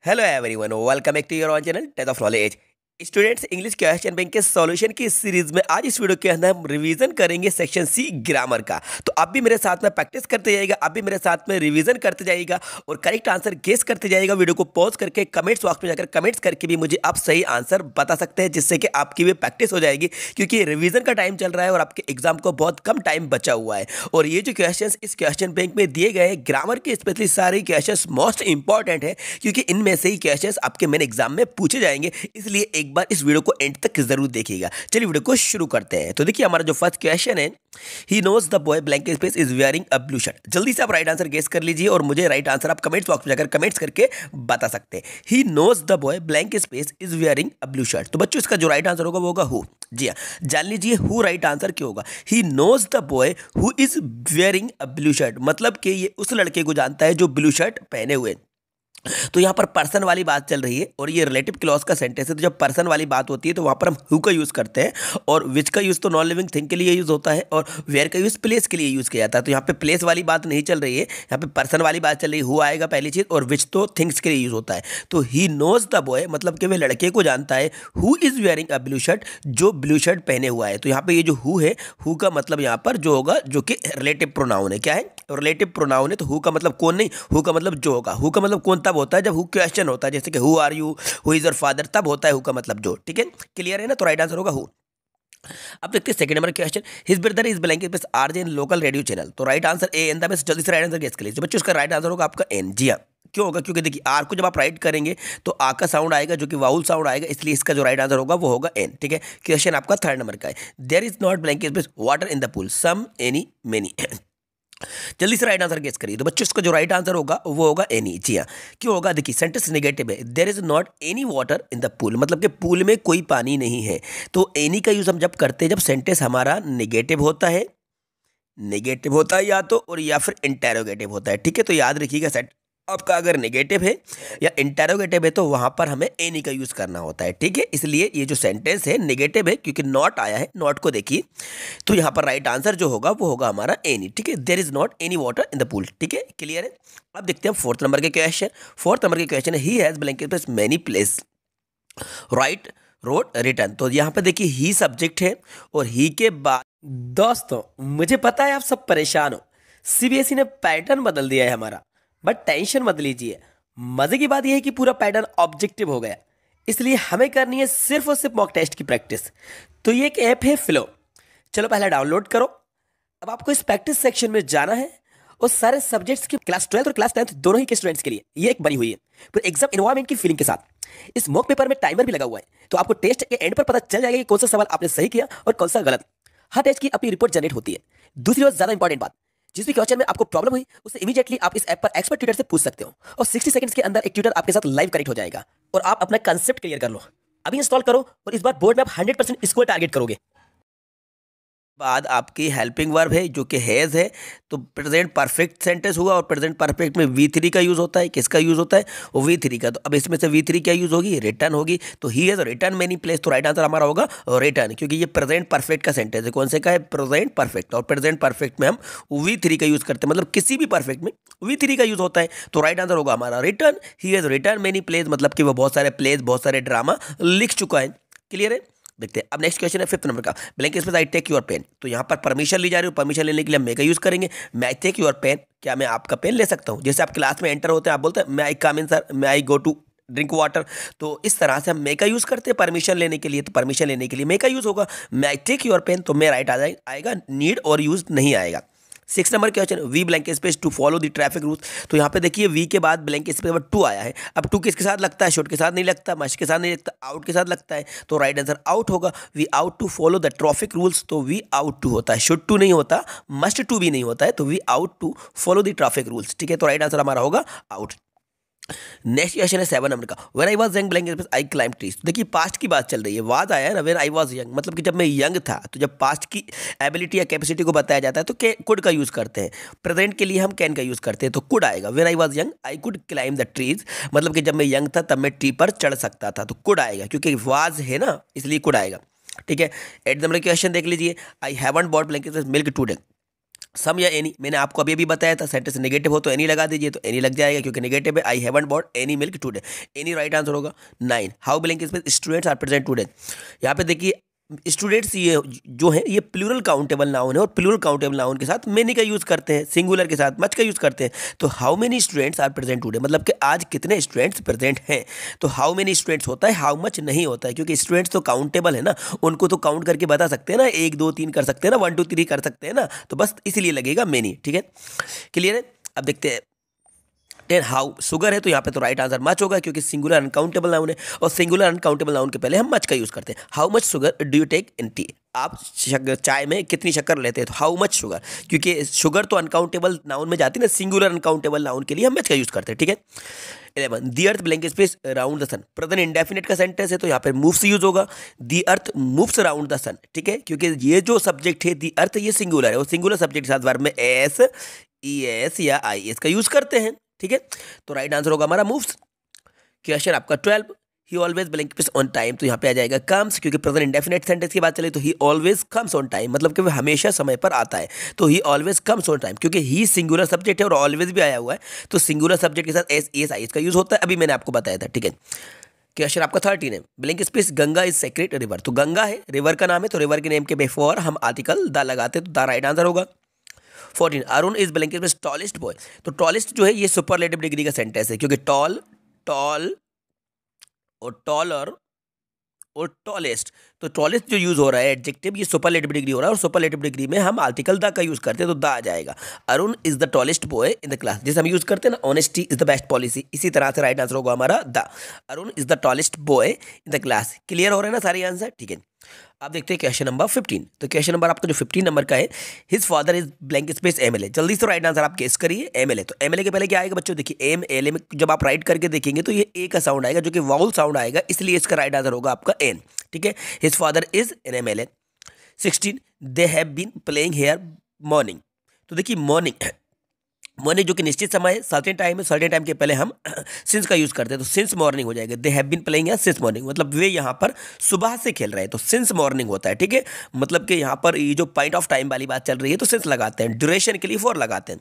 Hello everyone, welcome back to your on channel test of knowledge. Students, English question bank के solution की series में आज इस video के अंदर हम रिवीजन करेंगे सेक्शन सी ग्रामर का। तो आप भी मेरे साथ में प्रैक्टिस करते जाइएगा, आप भी मेरे साथ में रिवीजन करते जाइएगा और करेक्ट आंसर गेस करते जाइएगा। वीडियो को पॉज करके कमेंट्स बॉक्स में जाकर कमेंट्स करके भी मुझे आप सही आंसर बता सकते हैं, जिससे कि आपकी भी प्रैक्टिस हो जाएगी, क्योंकि रिवीजन का टाइम चल रहा है और आपके एग्जाम को बहुत कम टाइम बचा हुआ है। और ये जो क्वेश्चन इस क्वेश्चन बैंक में दिए गए हैं ग्रामर के, स्पेशली सारे क्वेश्चन मोस्ट इंपॉर्टेंट है, क्योंकि इनमें से ही क्वेश्चन आपके मेन एग्जाम में पूछे जाएंगे। इसलिए एक बार इस वीडियो को एंड तक जरूर देखिएगा। चलिए वीडियो को शुरू करते हैं। तो देखिए, हमारा जो फर्स्ट क्वेश्चन है, he knows the boy blank space is wearing a blue shirt. जल्दी से आप राइट आंसर गेस कर लीजिए और मुझे राइट आंसर आप कमेंट्स बॉक्स में जाकर कमेंट्स करके बता सकते हैं। He knows the boy blank space is wearing a blue shirt. तो बच्चों, इसका जो राइट आंसर होगा वो होगा हु। जी हाँ, जान लीजिए हु राइट आंसर क्यों होगा। He knows the boy who is wearing a blue shirt, मतलब कि ये उस लड़के को जानता है जो ब्लू शर्ट पहने हुए। तो यहाँ पर पर्सन वाली बात चल रही है और ये रिलेटिव क्लॉज का सेंटेंस है। तो जब पर्सन वाली बात होती है तो वहाँ पर हम हु का यूज़ करते हैं, और विच का यूज़ तो नॉन लिविंग थिंग के लिए यूज़ होता है, और वेयर का यूज़ प्लेस के लिए यूज़ किया जाता है। तो यहाँ पे प्लेस वाली बात नहीं चल रही है, यहाँ पे पर्सन वाली बात चल रही है। हु आएगा पहली चीज़, और विच तो थिंग्स के लिए यूज़ होता है। तो ही नोज द बॉय मतलब कि वह लड़के को जानता है who is wearing a blue shirt, जो ब्लू शर्ट पहने हुआ है। तो यहाँ पे ये जो हु है, हु का मतलब यहाँ पर जो होगा, जो कि रिलेटिव प्रोनाउन है। क्या है? रिलेटिव प्रोनाउन है। तो हु का मतलब कौन नहीं, हु का मतलब जो होगा। हु का मतलब कौन तब होता है जब हु क्वेश्चन होता है, जैसे कि who are you, who is your father, तब होता है हु का मतलब जो। ठीक है, क्लियर है ना? तो राइट आंसर होगा हु। अब देखते हैं second number question, his brother is blank space RJ in local radio channel. तो राइट आंसर ए एन। जल्दी से राइट आंसर गेस कर लीजिए बच्चों। उसका राइट आंसर होगा आपका एन। जी हाँ, क्यों होगा? क्योंकि देखिए, आर को जब आप राइट करेंगे तो आ का साउंड आएगा, जो कि वाउल साउंड आएगा, इसलिए इसका जो राइट आंसर होगा वो होगा एन। ठीक है, क्वेश्चन आपका थर्ड नंबर का है, there is not blank space water in the pool, some, any, many. जल्दी से राइट आंसर गेस करिए। तो बच्चों, इसका जो राइट आंसर होगा वो होगा एनी। जी हाँ, क्यों होगा? देखिए, सेंटेंस नेगेटिव है, there is not any water in the pool, मतलब कि पूल में कोई पानी नहीं है। तो एनी का यूज हम जब करते हैं जब सेंटेंस हमारा नेगेटिव होता है, नेगेटिव होता है या तो, और या फिर इंटेरोगेटिव होता है। ठीक है, तो याद रखिएगा, सेट आपका अगर नेगेटिव है या इंटेरोगेटिव है तो वहां पर हमें एनी का यूज करना होता है। ठीक है, इसलिए ये जो सेंटेंस है नेगेटिव है, क्योंकि नॉट आया है। नॉट को देखिए, तो यहाँ पर राइट आंसर जो होगा वो होगा हमारा एनी। ठीक है, there is not any water in the pool. ठीक है, क्लियर है? अब देखते हैं फोर्थ नंबर के क्वेश्चन। फोर्थ नंबर के क्वेश्चन है, he has blank plus many place, write, wrote, written. तो यहाँ पे देखिए, ही सब्जेक्ट है और ही के बाद, दोस्तों मुझे पता है आप सब परेशान हो, सीबीएसई ने पैटर्न बदल दिया है हमारा, बट टेंशन मत लीजिए। मजे की बात यह है कि पूरा पैटर्न ऑब्जेक्टिव हो गया, इसलिए हमें करनी है सिर्फ और सिर्फ मॉक टेस्ट की प्रैक्टिस। तो ये एक ऐप है फ्लो, चलो पहले डाउनलोड करो। अब आपको इस प्रैक्टिस सेक्शन में जाना है और सारे सब्जेक्ट्स की, क्लास 12 और क्लास 10 दोनों ही के स्टूडेंट्स के लिए ये एक बनी हुई है, पूरे एग्जाम एनवायरमेंट की फीलिंग के साथ। इस मॉक पेपर में टाइमर भी लगा हुआ है, तो आपको टेस्ट के एंड पर पता चल जाएगा कि कौन सा सवाल आपने सही किया और कौन सा गलत। हर टेस्ट की अपनी रिपोर्ट जनरेट होती है। दूसरी और ज्यादा इंपॉर्टेंट बात, जिस भी क्वेश्चन में आपको प्रॉब्लम हुई उसे इमीडिएटली आप इस ऐप पर एक्सपर्ट ट्यूटर से पूछ सकते हो, और 60 सेकंड्स के अंदर एक ट्यूटर आपके साथ लाइव कनेक्ट हो जाएगा और आप अपना कंसेप्ट क्लियर कर लो। अभी इंस्टॉल करो और इस बार बोर्ड में आप 100% स्कोर टारगेट करोगे। बाद आपकी हेल्पिंग वर्ब है जो कि हैज़ है, तो प्रेजेंट परफेक्ट सेंटेंस हुआ, और प्रेजेंट परफेक्ट में V3 का यूज़ होता है। किसका यूज़ होता है? वो V3 का। तो अब इसमें से V3 क्या यूज़ होगी? रिटर्न होगी। तो he has return many place, तो राइट आंसर हमारा होगा रिटर्न, क्योंकि ये प्रेजेंट परफेक्ट का सेंटेंस है। कौन से का है? Present perfect. और प्रेजेंट परफेक्ट में हम V3 का यूज़ करते हैं, मतलब किसी भी परफेक्ट में V3 का यूज़ होता है। तो राइट आंसर होगा हमारा return. He has return many place, मतलब कि वो बहुत सारे प्लेस, बहुत सारे ड्रामा लिख चुका है। क्लियर है? देखते हैं। अब नेक्स्ट क्वेश्चन है फिफ्थ नंबर का, blank space I take your pen. तो यहाँ पर परमिशन ली जा रही है, परमिशन लेने के लिए मे का यूज करेंगे। मैं आई टेक योर पेन, क्या मैं आपका पेन ले सकता हूँ? जैसे आप क्लास में एंटर होते हैं, आप बोलते हैं मैं आई कम इन सर, मैं आई गो टू ड्रिंक वाटर। तो इस तरह से हम मे का यूज करते हैं परमिशन लेने के लिए। तो परमिशन लेने के लिए मे का यूज होगा। मैं आई टेक योर पेन, तो मे राइट आएगा, नीड और यूज नहीं आएगा। 6 number question, we blank space to follow the traffic rules. तो यहाँ पे देखिए, वी के बाद ब्लैंक स्पेस पर टू आया है। अब टू किसके साथ लगता है? शुड के साथ नहीं लगता, मस्ट के साथ नहीं लगता, आउट के साथ लगता है। तो राइट आंसर आउट होगा। We ought to follow the traffic rules, तो वी आउट टू होता है, शुड टू नहीं होता, मस्ट टू भी नहीं होता है। तो we ought to follow the traffic rules. ठीक है, तो राइट आंसर हमारा होगा आउट। नेक्स्ट क्वेश्चन है 7 नंबर का, when I was young blank I climb trees. देखिए, पास्ट की बात चल रही है, वाज आया है ना, व्हेन आई वाज यंग, मतलब कि जब मैं यंग था। तो जब पास्ट की एबिलिटी या कैपेसिटी को बताया जाता है तो कुड का यूज करते हैं। प्रेजेंट के लिए हम कैन का यूज करते हैं, तो कुड आएगा। When I was young I could climb the trees, मतलब कि जब मैं यंग था तब मैं ट्री पर चढ़ सकता था, तो कुड आएगा, क्योंकि वाज है ना, इसलिए कुड आएगा। ठीक है, 8 नंबर क्वेश्चन देख लीजिए, I haven't bought blank milk today. Some या एनी, मैंने आपको अभी अभी बताया था, सेंटेंस नेगेटिव हो तो एनी लगा दीजिए, तो एनी लग जाएगा क्योंकि नेगेटिव है। I haven't bought any milk today, any right answer होगा। 9, how blank space students are present today. यहाँ पे देखिए स्टूडेंट्स ये जो है ये प्लूरल काउंटेबल नाउन है, और प्लूरल काउंटेबल नाउन के साथ मेनी का यूज़ करते हैं, सिंगुलर के साथ मच का यूज़ करते हैं। तो how many students are present today मतलब कि आज कितने स्टूडेंट्स प्रेजेंट हैं। तो हाउ मेनी स्टूडेंट्स होता है, हाउ मच नहीं होता है, क्योंकि स्टूडेंट्स तो काउंटेबल है ना, उनको तो काउंट करके बता सकते हैं ना, 1 2 3 कर सकते हैं ना, 1 2 3 कर सकते हैं ना, तो बस इसीलिए लगेगा मेनी। ठीक है, क्लियर है। अब देखते हैं 10, हाउ शुगर है, तो यहाँ पे तो राइट आंसर मच होगा क्योंकि सिंगुलर अनकाउंटेबल नाउन है, और सिंगुलर अनकाउंटेबल नाउन के पहले हम मच का यूज़ करते हैं। How much sugar do you take in tea, आप चाय में कितनी शक्कर लेते हैं, तो हाउ मच शुगर, क्योंकि शुगर तो अनकाउंटेबल नाउन में जाती है ना, सिंगुलर अनकाउंटेबल नाउन के लिए हम मच का यूज़ करते हैं। ठीक है। 11, the earth blank space round the sun, present indefinite का सेंटेंस है तो यहाँ पे मूव्स यूज होगा, the earth moves around the sun. ठीक है, क्योंकि ये जो सब्जेक्ट है दी अर्थ ये सिंगुलर है, और सिंगुलर सब्जेक्ट के साथ वर्ब में एस ई एस या आई एस का यूज करते हैं। ठीक है, तो राइट आंसर होगा हमारा मूव्स। क्वेश्चन आपका 12, ही always blank space on time, तो यहाँ पे आ जाएगा कम्स, क्योंकि प्रेजेंट इंडेफिनिट सेंटेंस की बात चले तो ही ऑलवेज कम्स ऑन टाइम, मतलब कि वह हमेशा समय पर आता है, तो ही ऑलवेज कम्स ऑन टाइम, क्योंकि ही सिंगुलर सब्जेक्ट है और ऑलवेज भी आया हुआ है, तो सिंगुलर सब्जेक्ट के साथ एस एस आई का यूज होता है, अभी मैंने आपको बताया था। ठीक है, क्वेश्चन आपका 13 है, blank space Ganga is sacred river, तो गंगा है रिवर का नाम है, तो रिवर के नेम के बिफोर हम आर्टिकल द लगाते हैं, तो द राइट आंसर होगा। 14, Arun is blank space tallest boy, तो टॉलेस्ट जो है ये सुपरलेटिव डिग्री का सेंटेंस है, क्योंकि टॉल टॉल और टॉलर और टॉलेस्ट, तो टॉलेस्ट जो यूज हो रहा है एडजेक्टिव ये सुपरलेटिव डिग्री हो रहा है, और सुपरलेटिव डिग्री में हम आर्टिकल द का यूज करते हैं, तो द आ जाएगा। Arun is the tallest boy in the class, जैसे हम यूज करते हैं ना honesty is the best policy, इसी तरह से राइट आंसर होगा हमारा the, Arun is the tallest boy in the class. Clear हो रहे हैं ना सारे आंसर। ठीक है, अब देखते हैं क्वेश्चन नंबर 15, तो क्वेश्चन नंबर आपका जो 15 नंबर का है, his father is blank space MLA, जल्दी से राइट आंसर आप गेस करिए। एमएलए, तो एमएलए के पहले क्या आएगा बच्चों, देखिए एम एल ए में जब आप राइट करके देखेंगे तो ये ए का साउंड आएगा जो कि वाउल साउंड आएगा, इसलिए इसका राइट आंसर होगा आपका एन। ठीक है, his father is an MLA. 16, they have been playing here morning, तो देखिए मॉर्निंग मॉर्निंग जो कि निश्चित समय है, सर्टेन टाइम है, सर्टेन टाइम के पहले हम सिंस का यूज करते हैं, तो सिंस मॉर्निंग हो जाएगा। दे हैव बीन प्लेइंग या सिंस मॉर्निंग, मतलब वे यहाँ पर सुबह से खेल रहे हैं, तो सिंस मॉर्निंग होता है। ठीक है, मतलब कि यहाँ पर ये जो पॉइंट ऑफ टाइम वाली बात चल रही है तो सिंस लगाते हैं, ड्यूरेशन के लिए फॉर लगाते हैं।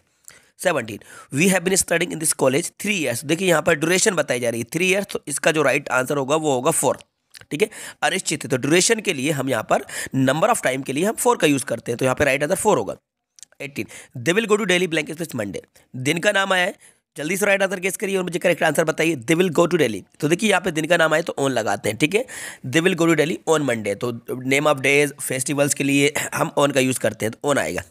17, we have been studying in this college 3 years, देखिए यहाँ पर ड्यूरेशन बताई जा रही है 3 ईयर्स, तो इसका जो राइट आंसर होगा वो होगा 4। ठीक है, अनिश्चित है तो ड्यूरेशन के लिए हम यहाँ पर नंबर ऑफ टाइम के लिए हम 4 का यूज करते हैं, तो यहाँ पे राइट आंसर 4 होगा। 18, they will go to Delhi blank space Monday, दिन का नाम आया है, जल्दी से राइट आंसर गेस करिए और मुझे करेक्ट आंसर बताइए। They will go to Delhi, तो देखिए यहाँ पे दिन का नाम आए तो ऑन लगाते हैं। ठीक है, they will go to Delhi on Monday, तो नेम ऑफ डेज फेस्टिवल्स के लिए हम ऑन का यूज करते हैं, तो ऑन आएगा।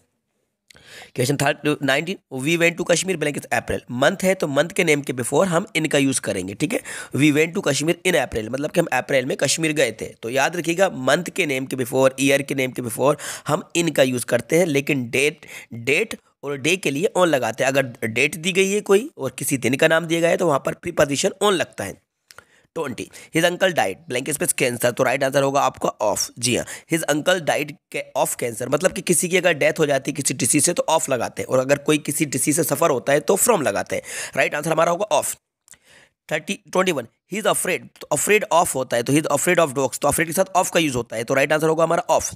Question 19, we went to Kashmir blank April, month है तो मंथ के नेम के बिफोर हम इन का यूज करेंगे। ठीक है, वी वेंट टू कश्मीर इन अप्रैल, मतलब कि हम अप्रैल में कश्मीर गए थे, तो याद रखिएगा मंथ के नेम के बिफोर ईयर के नेम के बिफोर हम इन का यूज करते हैं, लेकिन डेट और डे के लिए ऑन लगाते हैं। अगर डेट दी गई है कोई और किसी दिन का नाम दिया गया है तो वहाँ पर प्रीपोजिशन ऑन लगता है। 20, his uncle died blank space cancer, तो राइट आंसर होगा आपका ऑफ। जी हाँ, his uncle died of cancer, मतलब कि किसी की अगर डेथ हो जाती है किसी डिसीज से तो ऑफ लगाते हैं, और अगर कोई किसी डिसीज से सफर होता है तो फ्रॉम लगाते हैं। राइट आंसर हमारा होगा ऑफ। 21, ही इज अफ्रेड, तो अफ्रेड ऑफ होता है, तो he is afraid of dogs, तो अफ्रेड के साथ ऑफ का यूज होता है, तो राइट आंसर होगा हमारा ऑफ।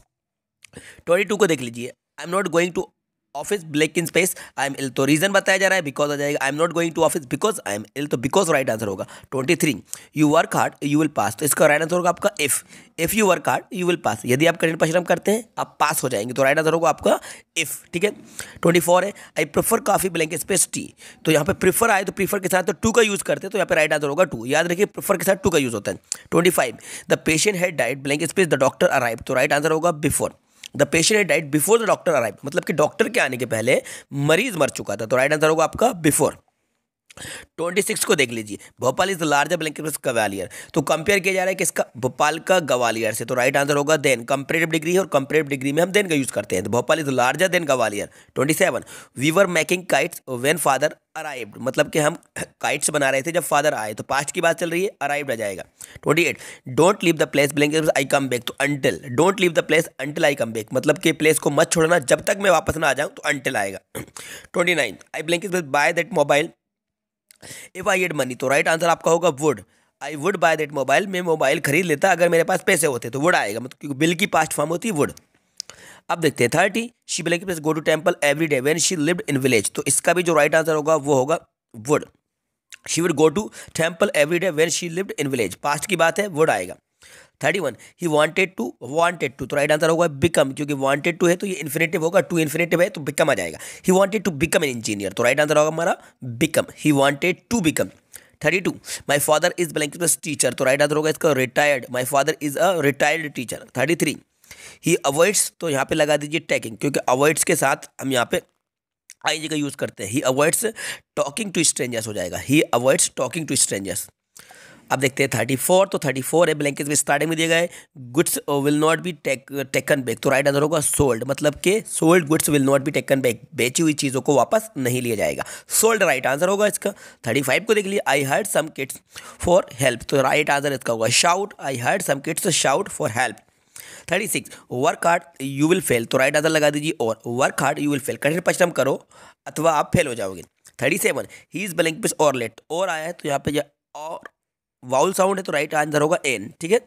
22 को देख लीजिए, I am not going to office blank space I am ill, तो रीजन बताया जा रहा है बिकॉज आ जाएगा, I am not going to office because I am ill, तो बिकॉज राइट आंसर होगा। 23, you work hard you will pass, तो इसका राइट आंसर होगा आपका if you work hard you will pass, यदि आप कठिन परिश्रम करते हैं आप पास हो जाएंगे, तो राइट आंसर होगा आपका इफ। ठीक है, 24 है, I prefer coffee blank space T, तो यहाँ पे प्रीफर आए तो प्रीफर के साथ तो टू का यूज करते हैं, तो यहाँ पे राइट आंसर होगा 2, याद रखिए प्रेफर के साथ टू का यूज होता है। 25, the patient had died blank space the doctor arrive, तो राइट आंसर होगा before, the patient had died before the doctor arrive, मतलब कि डॉक्टर के आने के पहले मरीज मर चुका था, तो राइट आंसर होगा आपका बिफोर। 26 को देख लीजिए, Bhopal is the larger blank space Gwalior, तो कंपेयर किया जा रहा है किसका, भोपाल का ग्वालियर से, तो राइट आंसर होगा देन, कंपेरेटिव डिग्री है और कंपेरेटिव डिग्री में हम देन का यूज करते हैं, तो Bhopal is larger than Gwalior. 27, we were making kites when father arrived, मतलब कि हम काइट्स बना रहे थे जब फादर आए, तो पास्ट की बात चल रही है, अराइव्ड आ जाएगा। 28, don't leave the place blank space I come back, तो until, don't leave the place until I come back, मतलब कि प्लेस को मत छोड़ना जब तक मैं वापस ना आ जाऊँ, तो अंटिल आएगा। 29, आई blank space by that mobile if I had money, तो राइट आंसर आपका होगा would, I would by that mobile, मैं मोबाइल खरीद लेता अगर मेरे पास पैसे होते, तो वुड आएगा, मतलब क्योंकि बिल की पास्ट फॉर्म होती है वुड। अब देखते हैं 30, she blank plus go to temple every day when she lived in village. तो इसका भी जो राइट आंसर होगा वो होगा would. She would go to temple every day when she lived in village, past की बात है, वुड आएगा। 31, ही वांटेड टू, तो राइट आंसर होगा बिकम, क्योंकि वांटेड टू है तो ये इन्फिनेटिव होगा, टू इन्फिनेटिव है तो बिकम आ जाएगा। He wanted to become an engineer, तो राइट आंसर होगा हमारा become, he wanted to become. 32, my father is blank plus teacher, तो राइट आंसर होगा इसका retired, my father is a retired teacher. 33, he avoids, तो यहाँ पे लगा दीजिए टेकिंग, क्योंकि अवॉइड्स के साथ हम यहाँ पे आई का यूज करते हैं। ही अवॉइड्स टॉकिंग टू स्ट्रेंजर्स हो जाएगा, ही अवॉइड्स टॉकिंग टू स्ट्रेंजर्स। अब देखते हैं 34, तो 34 है ब्लैंकेट में स्टार्टिंग में दिया गया है goods will not be taken back, तो राइट आंसर होगा सोल्ड, मतलब कि sold goods will not be taken back, बेची हुई चीज़ों को वापस नहीं लिया जाएगा, सोल्ड राइट आंसर होगा इसका। 35 को देख लीजिए, I heard some kids for help, तो राइट आंसर इसका होगा shout, I heard some kids shout for help. 36, work hard you will fail, तो राइट आंसर लगा दीजिए और, work hard you will fail, कठिन परिश्रम करो अथवा आप फेल हो जाओगे। 37, ही इज ब्लैंक प्लस और लेट, और आया है तो यहाँ पे और वाउल साउंड है तो राइट आंसर होगा एन, ठीक है।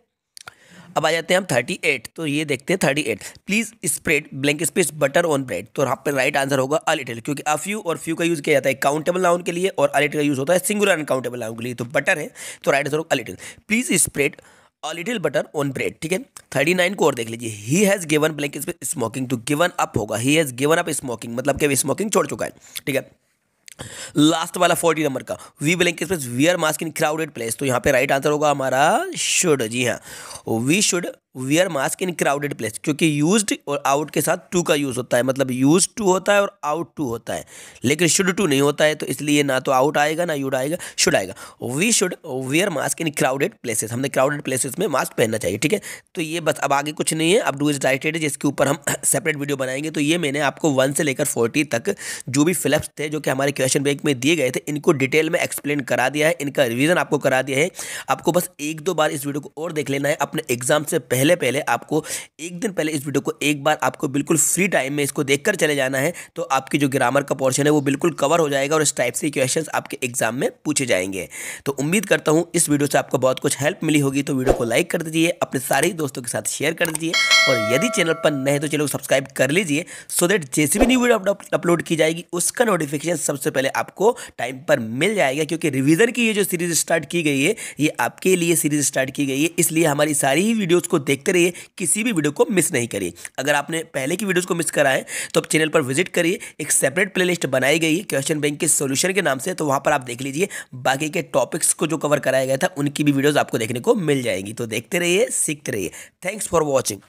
अब आ जाते हैं हम 38, तो ये देखते हैं 38, please spread blank space butter on bread, तो यहाँ पे राइट आंसर होगा अ लिटिल, क्योंकि अ फ्यू और फ्यू का यूज किया जाता है काउंटेबल नाउन के लिए और अ लिटिल का यूज होता है सिंगुलर अनकाउंटेबल नाउन के लिए, तो बटर है तो राइट आंसर होगा a little, please spread a little butter on bread, ठीक है। 39 को और देख लीजिए, he has given blank space smoking, तो गिवन अप होगा, he has given up smoking, मतलब कि स्मोकिंग छोड़ चुका है, ठीक है। लास्ट वाला 40 नंबर का, we blank space wear mask in crowded place, तो यहाँ पे राइट आंसर होगा हमारा शुड, जी हाँ, we should wear mask in crowded place, क्योंकि यूज्ड और आउट के साथ टू का यूज होता है, मतलब यूज टू होता है और आउट टू होता है, लेकिन शुड टू नहीं होता है, तो इसलिए ना तो आउट आएगा ना यूड आएगा, शुड आएगा। We should wear mask in crowded places, हमने क्राउडेड प्लेसेस में मास्क पहनना चाहिए, ठीक है। तो ये बस, अब आगे कुछ नहीं है, अब डू इज डायरेक्टेड है जिसके ऊपर हम सेपरेट वीडियो बनाएंगे। तो ये मैंने आपको 1 से लेकर 40 तक जो भी फिलप्स थे जो कि हमारे क्वेश्चन बैंक में दिए गए थे, इनको डिटेल में एक्सप्लेन करा दिया है, इनका रिवीजन आपको करा दिया है। आपको बस 1-2 बार इस वीडियो को और देख लेना है, अपने एग्जाम से पहले आपको एक दिन पहले इस वीडियो को एक बार आपको बिल्कुल फ्री टाइम में इसको देखकर चले जाना है, तो आपकी जो ग्रामर का पोर्शन है वो बिल्कुल कवर हो जाएगा और इस टाइप से क्वेश्चंस आपके एग्जाम में पूछे जाएंगे। तो उम्मीद करता हूं इस वीडियो से आपको बहुत कुछ हेल्प मिली होगी, तो वीडियो को लाइक कर दीजिए, अपने सारे दोस्तों के साथ शेयर कर दीजिए, और यदि चैनल पर नए तो चैनल को सब्सक्राइब कर लीजिए, सो दैट जैसे भी न्यू वीडियो अपलोड की जाएगी उसका नोटिफिकेशन सबसे पहले आपको टाइम पर मिल जाएगा। क्योंकि रिवीजन की ये जो सीरीज स्टार्ट की गई है ये आपके लिए सीरीज स्टार्ट की गई है, इसलिए हमारी सारी ही वीडियोस को देखते रहिए, किसी भी वीडियो को मिस नहीं करिए। अगर आपने पहले की वीडियोस को मिस करा है तो आप चैनल पर विजिट करिए, एक सेपरेट प्लेलिस्ट बनाई गई है क्वेश्चन बैंक के सॉल्यूशन के नाम से, तो वहां पर आप देख लीजिए, बाकी के टॉपिक्स को जो कवर कराया गया था उनकी भी वीडियोस आपको देखने को मिल जाएंगी। तो देखते रहिए, सीखते रहिए। Thanks for watching.